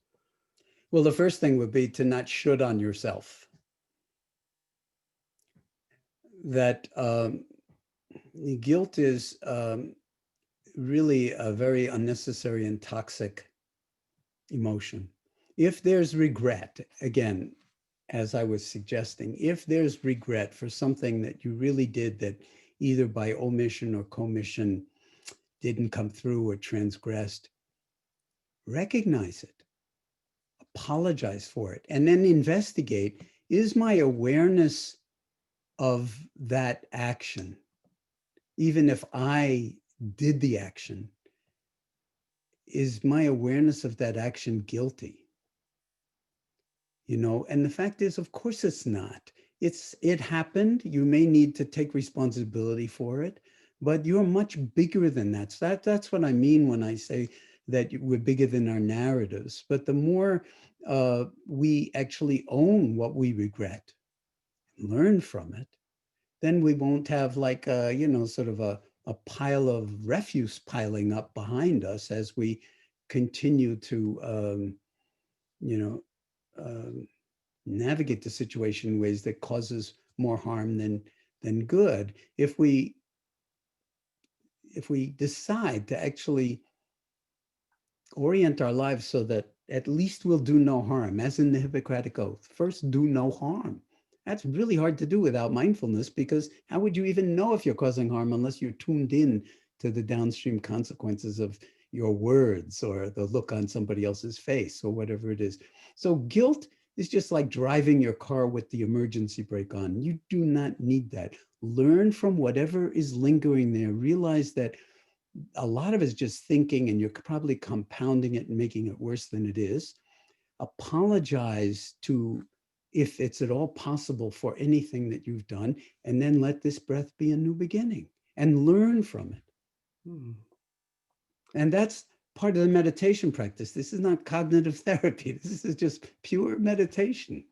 Well, the first thing would be to not should on yourself. That guilt is really a very unnecessary and toxic emotion. If there's regret, again, as I was suggesting, if there's regret for something that you really did that either by omission or commission didn't come through or transgressed, recognize it, apologize for it, and then investigate, is my awareness of that action, even if I did the action, is my awareness of that action guilty? And the fact is, of course it's not. It happened. You may need to take responsibility for it, but you're much bigger than that. So that's what I mean when I say that we're bigger than our narratives. But the more we actually own what we regret, learn from it, then we won't have like sort of a pile of refuse piling up behind us as we continue to navigate the situation in ways that causes more harm than good. If we decide to actually orient our lives so that at least we'll do no harm, as in the Hippocratic Oath, first do no harm. That's really hard to do without mindfulness, because how would you even know if you're causing harm unless you're tuned in to the downstream consequences of your words or the look on somebody else's face or whatever it is? So guilt is just like driving your car with the emergency brake on. You do not need that. Learn from whatever is lingering there. Realize that a lot of it is just thinking, and you're probably compounding it and making it worse than it is. Apologize to, if it's at all possible, for anything that you've done, and then let this breath be a new beginning and learn from it. And that's part of the meditation practice. This is not cognitive therapy. This is just pure meditation.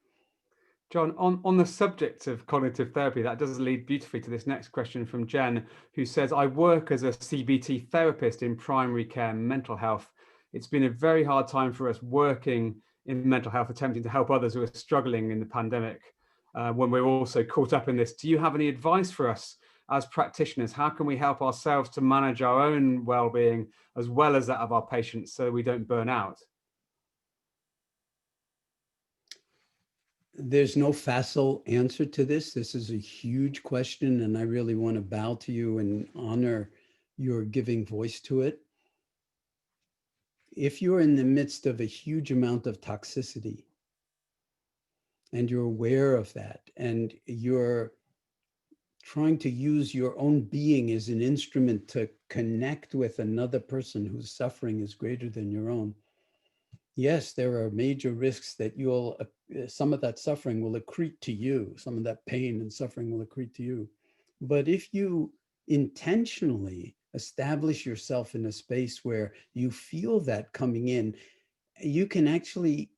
John, on the subject of cognitive therapy, that does lead beautifully to this next question from Jen, who says, I work as a CBT therapist in primary care mental health. It's been a very hard time for us working in mental health, attempting to help others who are struggling in the pandemic. when we're also caught up in this. Do you have any advice for us as practitioners? How can we help ourselves to manage our own well-being as well as that of our patients so we don't burn out? There's no facile answer to this. This is a huge question, and I really want to bow to you and honor your giving voice to it. If you're in the midst of a huge amount of toxicity and you're aware of that, and you're trying to use your own being as an instrument to connect with another person whose suffering is greater than your own, yes, there are major risks that some of that suffering will accrete to you, some of that pain and suffering will accrete to you. But if you intentionally establish yourself in a space where you feel that coming in, you can actually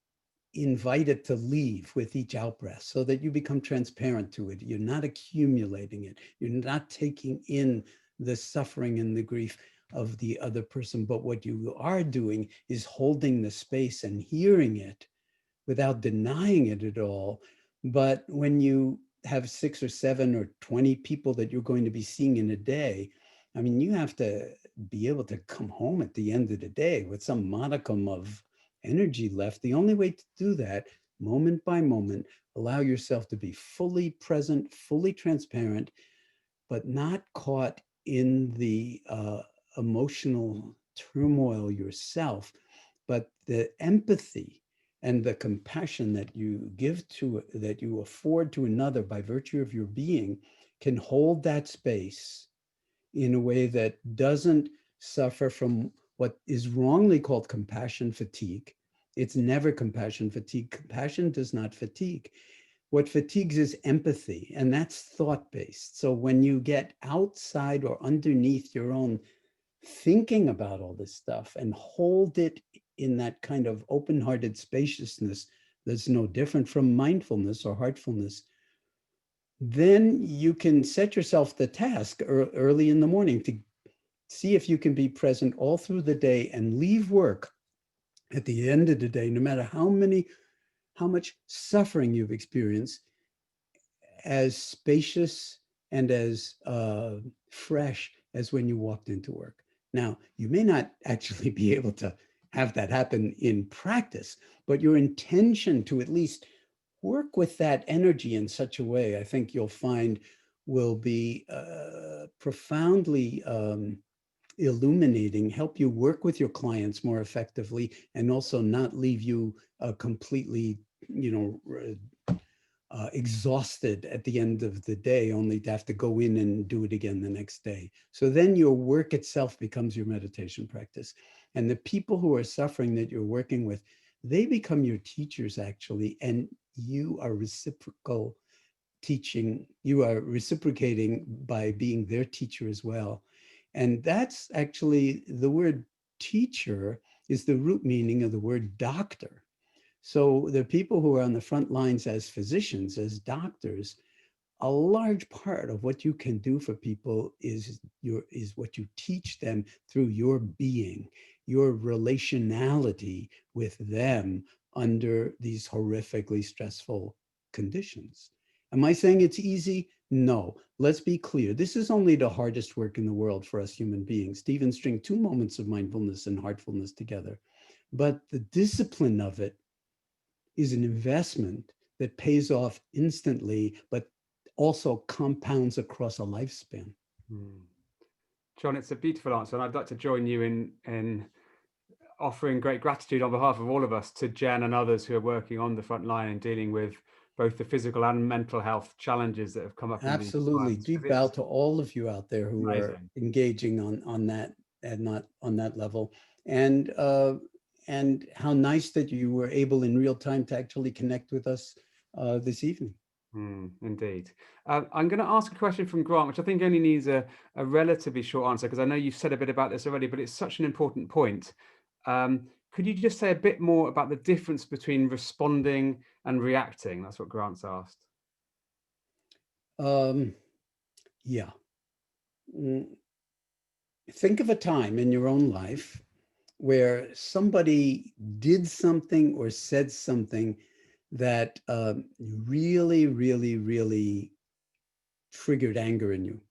invite it to leave with each out-breath so that you become transparent to it. You're not accumulating it. You're not taking in the suffering and the grief of the other person. But what you are doing is holding the space and hearing it without denying it at all. But when you have 6 or 7 or 20 people that you're going to be seeing in a day, I mean, you have to be able to come home at the end of the day with some modicum of energy left. The only way to do that, moment by moment, allow yourself to be fully present, fully transparent, but not caught in the emotional turmoil yourself, but the empathy and the compassion that you give to, that you afford to another by virtue of your being, can hold that space in a way that doesn't suffer from what is wrongly called compassion fatigue. It's never compassion fatigue. Compassion does not fatigue. What fatigues is empathy, and that's thought-based. So when you get outside or underneath your own thinking about all this stuff and hold it in that kind of open-hearted spaciousness that's no different from mindfulness or heartfulness, then you can set yourself the task early in the morning to see if you can be present all through the day and leave work at the end of the day, no matter how much suffering you've experienced, as spacious and as fresh as when you walked into work. Now, you may not actually be able to have that happen in practice, but your intention to at least work with that energy in such a way, I think you'll find will be profoundly illuminating, help you work with your clients more effectively, and also not leave you completely, exhausted at the end of the day, only to have to go in and do it again the next day. So then your work itself becomes your meditation practice. And the people who are suffering that you're working with, they become your teachers actually, and you are reciprocal teaching, you are reciprocating by being their teacher as well. And that's actually, the word teacher is the root meaning of the word doctor. So the people who are on the front lines as physicians, as doctors, a large part of what you can do for people is what you teach them through your being, your relationality with them under these horrifically stressful conditions. Am I saying it's easy? No. Let's be clear. This is only the hardest work in the world for us human beings to even string 2 moments of mindfulness and heartfulness together. But the discipline of it is an investment that pays off instantly, but also compounds across a lifespan. Jon, it's a beautiful answer, and I'd like to join you in offering great gratitude on behalf of all of us to Jen and others who are working on the front line and dealing with both the physical and mental health challenges that have come up. Absolutely. Deep bow to all of you out there who are engaging on that and not on that level. And how nice that you were able in real time to actually connect with us this evening. Indeed. I'm going to ask a question from Grant, which I think only needs a relatively short answer, because I know you've said a bit about this already, but it's such an important point. Could you just say a bit more about the difference between responding and reacting? That's what Grant's asked. Yeah. Think of a time in your own life where somebody did something or said something that really, really, really triggered anger in you.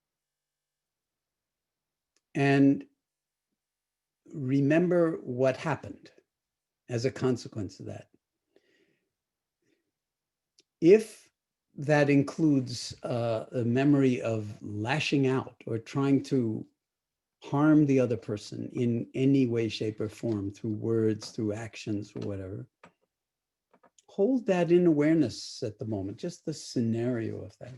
And remember what happened as a consequence of that. If that includes a memory of lashing out or trying to harm the other person in any way, shape, or form, through words, through actions, or whatever, hold that in awareness at the moment, just the scenario of that.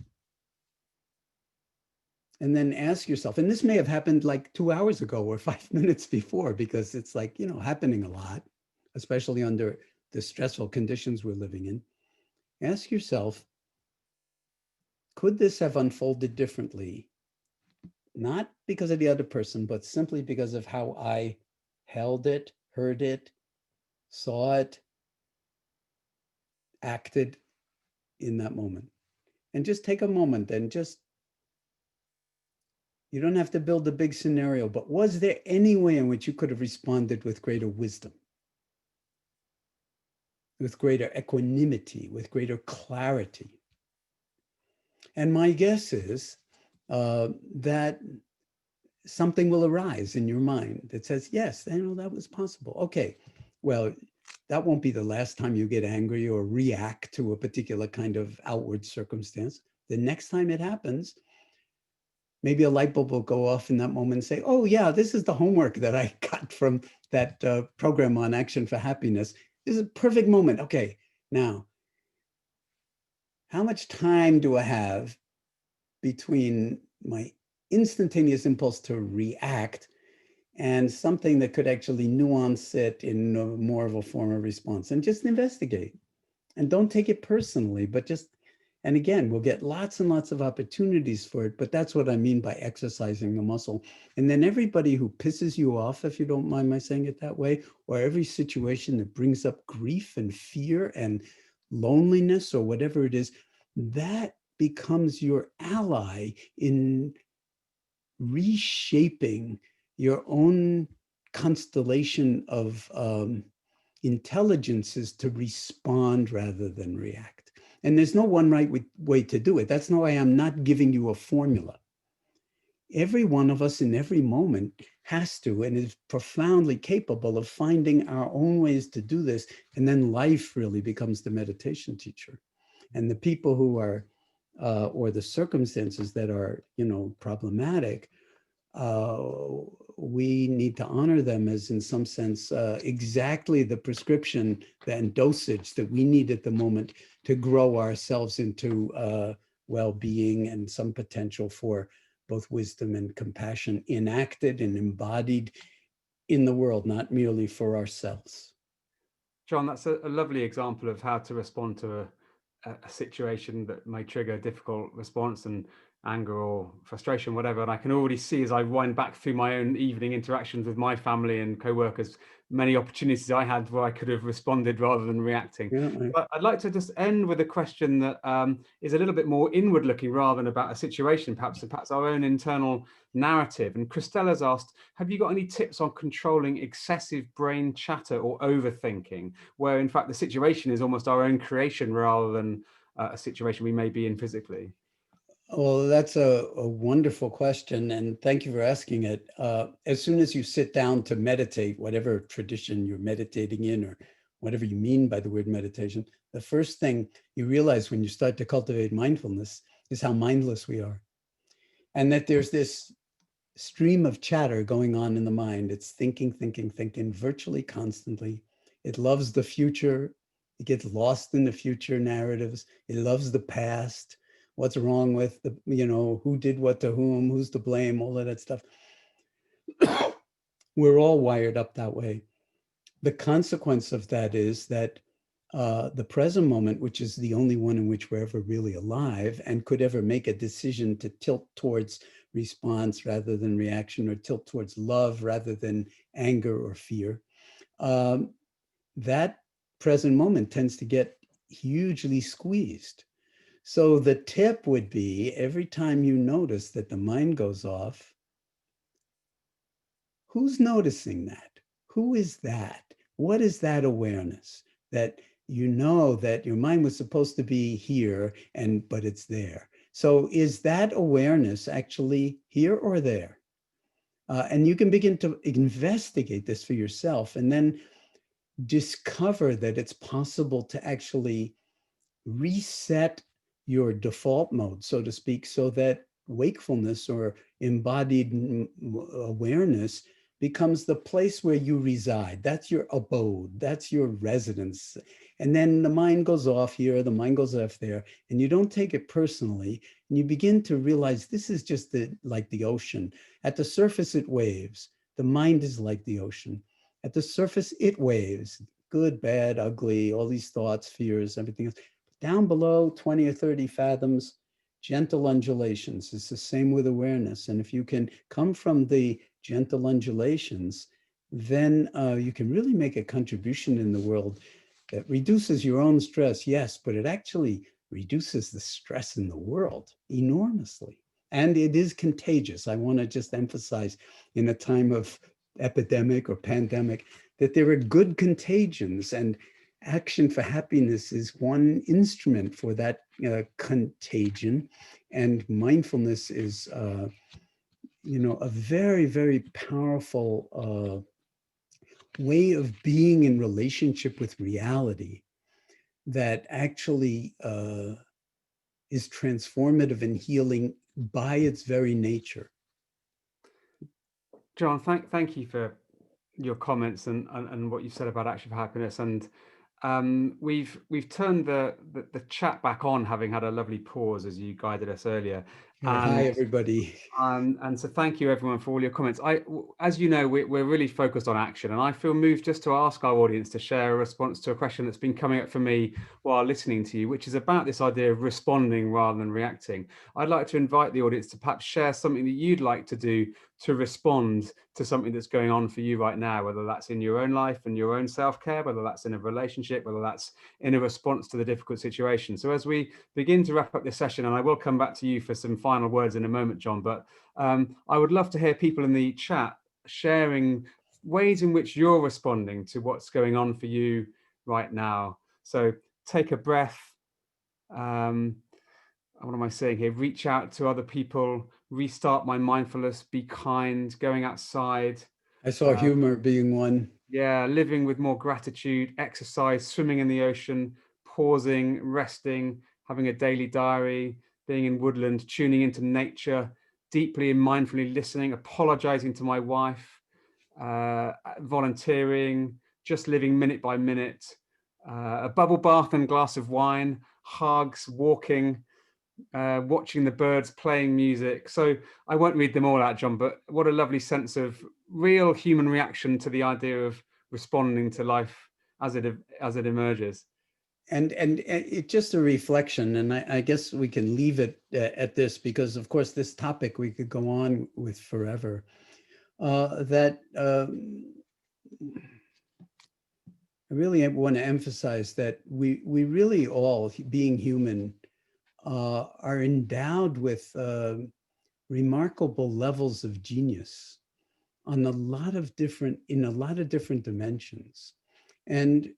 And then ask yourself, and this may have happened like 2 hours ago or 5 minutes before, because it's like, happening a lot, especially under the stressful conditions we're living in. Ask yourself, could this have unfolded differently? Not because of the other person, but simply because of how I held it, heard it, saw it, acted in that moment. And just take a moment and you don't have to build a big scenario, but was there any way in which you could have responded with greater wisdom, with greater equanimity, with greater clarity? And my guess is that something will arise in your mind that says, yes, that was possible. Okay, well, that won't be the last time you get angry or react to a particular kind of outward circumstance. The next time it happens, maybe a light bulb will go off in that moment and say, oh yeah, this is the homework that I got from that program on Action for Happiness. This is a perfect moment. Okay, now, how much time do I have between my instantaneous impulse to react and something that could actually nuance it in more of a form of response? And just investigate. And don't take it personally, but and again, we'll get lots and lots of opportunities for it, but that's what I mean by exercising the muscle. And then everybody who pisses you off, if you don't mind my saying it that way, or every situation that brings up grief and fear and loneliness or whatever it is, that becomes your ally in reshaping your own constellation of intelligences to respond rather than react. And there's no one right way to do it. That's why I'm not giving you a formula. Every one of us in every moment has to and is profoundly capable of finding our own ways to do this. And then life really becomes the meditation teacher. And the people who are, or the circumstances that are, problematic, we need to honor them as, in some sense, exactly the prescription and dosage that we need at the moment to grow ourselves into well-being and some potential for both wisdom and compassion enacted and embodied in the world, not merely for ourselves. Jon, that's a lovely example of how to respond to a situation that may trigger a difficult response and anger or frustration, whatever. And I can already see, as I wind back through my own evening interactions with my family and co-workers, many opportunities I had where I could have responded rather than reacting. Yeah. But I'd like to just end with a question that is a little bit more inward looking rather than about a situation, perhaps our own internal narrative. And Christella's asked, have you got any tips on controlling excessive brain chatter or overthinking, where in fact the situation is almost our own creation rather than a situation we may be in physically? Well, that's a wonderful question, and thank you for asking it. As soon as you sit down to meditate, whatever tradition you're meditating in or whatever you mean by the word meditation, the first thing you realize when you start to cultivate mindfulness is how mindless we are. And that there's this stream of chatter going on in the mind. It's thinking virtually constantly. It loves the future. It gets lost in the future narratives. It loves the past. What's wrong with the, who did what to whom, who's to blame, all of that stuff. We're all wired up that way. The consequence of that is that the present moment, which is the only one in which we're ever really alive and could ever make a decision to tilt towards response rather than reaction, or tilt towards love rather than anger or fear, that present moment tends to get hugely squeezed. So the tip would be, every time you notice that the mind goes off, who's noticing that? Who is that? What is that awareness that you know that your mind was supposed to be here, but it's there. So is that awareness actually here or there? And you can begin to investigate this for yourself and then discover that it's possible to actually reset your default mode, so to speak, so that wakefulness or embodied awareness becomes the place where you reside. That's your abode, that's your residence. And then the mind goes off here, the mind goes off there, and you don't take it personally. And you begin to realize this is just like the ocean. At the surface, it waves. The mind is like the ocean. At the surface, it waves. Good, bad, ugly, all these thoughts, fears, everything else. Down below 20 or 30 fathoms, gentle undulations. It's the same with awareness. And if you can come from the gentle undulations, then you can really make a contribution in the world that reduces your own stress, yes, but it actually reduces the stress in the world enormously. And it is contagious. I want to just emphasize in a time of epidemic or pandemic that there are good contagions, and Action for Happiness is one instrument for that contagion. And mindfulness is, a very, very powerful way of being in relationship with reality that actually is transformative and healing by its very nature. Jon, thank you for your comments and what you said about Action for Happiness. And we've turned the chat back on, having had a lovely pause as you guided us earlier. Hi, everybody. And so thank you everyone for all your comments. As you know, we're really focused on action, and I feel moved just to ask our audience to share a response to a question that's been coming up for me while listening to you, which is about this idea of responding rather than reacting. I'd like to invite the audience to perhaps share something that you'd like to do to respond to something that's going on for you right now, whether that's in your own life and your own self-care, whether that's in a relationship, whether that's in a response to the difficult situation. So as we begin to wrap up this session, and I will come back to you for some final words in a moment, Jon, but I would love to hear people in the chat sharing ways in which you're responding to what's going on for you right now. So take a breath. What am I saying here? Reach out to other people, restart my mindfulness, be kind, going outside. I saw humor being one. Yeah, living with more gratitude, exercise, swimming in the ocean, pausing, resting, having a daily diary, being in woodland, tuning into nature, deeply and mindfully listening, apologizing to my wife, volunteering, just living minute by minute, a bubble bath and glass of wine, hugs, walking, watching the birds, playing music. So I won't read them all out, Jon, but what a lovely sense of real human reaction to the idea of responding to life as it emerges. And it's just a reflection, and I guess we can leave it at this, because of course this topic we could go on with forever. I really want to emphasize that we really all, being human, are endowed with remarkable levels of genius in a lot of different dimensions. And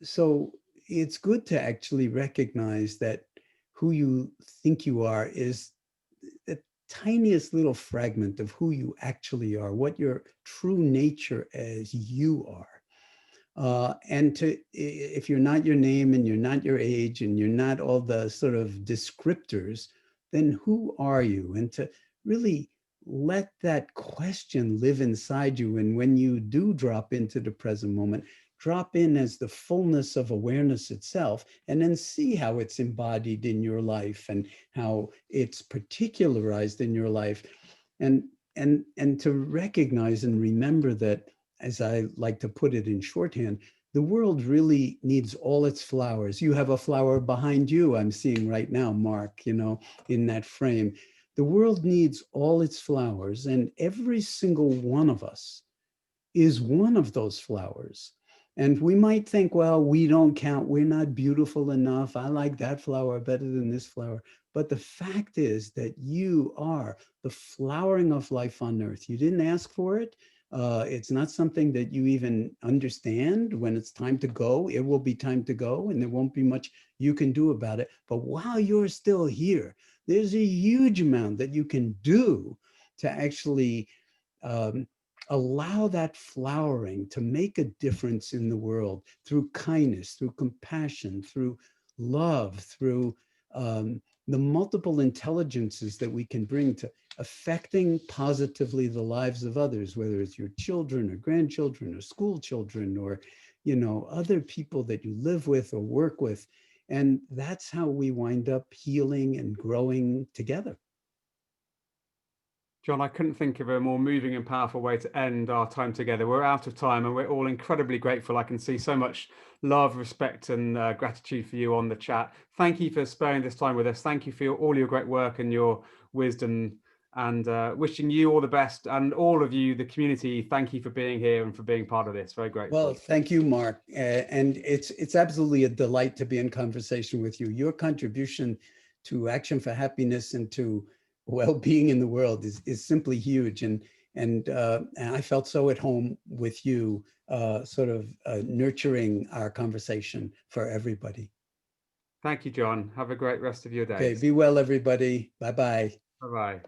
so it's good to actually recognize that who you think you are is the tiniest little fragment of who you actually are, what your true nature as you are. And if you're not your name and you're not your age and you're not all the sort of descriptors, then who are you? And to really let that question live inside you. And when you do drop into the present moment, drop in as the fullness of awareness itself, and then see how it's embodied in your life and how it's particularized in your life. And to recognize and remember that, as I like to put it in shorthand, the world really needs all its flowers. You have a flower behind you, I'm seeing right now, Mark, in that frame. The world needs all its flowers, and every single one of us is one of those flowers. And we might think, well, we don't count, we're not beautiful enough, I like that flower better than this flower. But the fact is that you are the flowering of life on earth. You didn't ask for it. It's not something that you even understand. When it's time to go, it will be time to go, and there won't be much you can do about it. But while you're still here, there's a huge amount that you can do to actually allow that flowering to make a difference in the world through kindness, through compassion, through love, through the multiple intelligences that we can bring to affecting positively the lives of others, whether it's your children or grandchildren or school children or, you know, other people that you live with or work with. And that's how we wind up healing and growing together. Jon, I couldn't think of a more moving and powerful way to end our time together. We're out of time and we're all incredibly grateful. I can see so much love, respect, and gratitude for you on the chat. Thank you for sparing this time with us. Thank you for all your great work and your wisdom, and wishing you all the best, and all of you, the community. Thank you for being here and for being part of this. Very grateful. Well, thank you, Mark. And it's absolutely a delight to be in conversation with you. Your contribution to Action for Happiness and to well-being in the world is simply huge. And I felt so at home with you, sort of nurturing our conversation for everybody. Thank you, Jon. Have a great rest of your day. Okay, be well, everybody. Bye-bye. Bye-bye.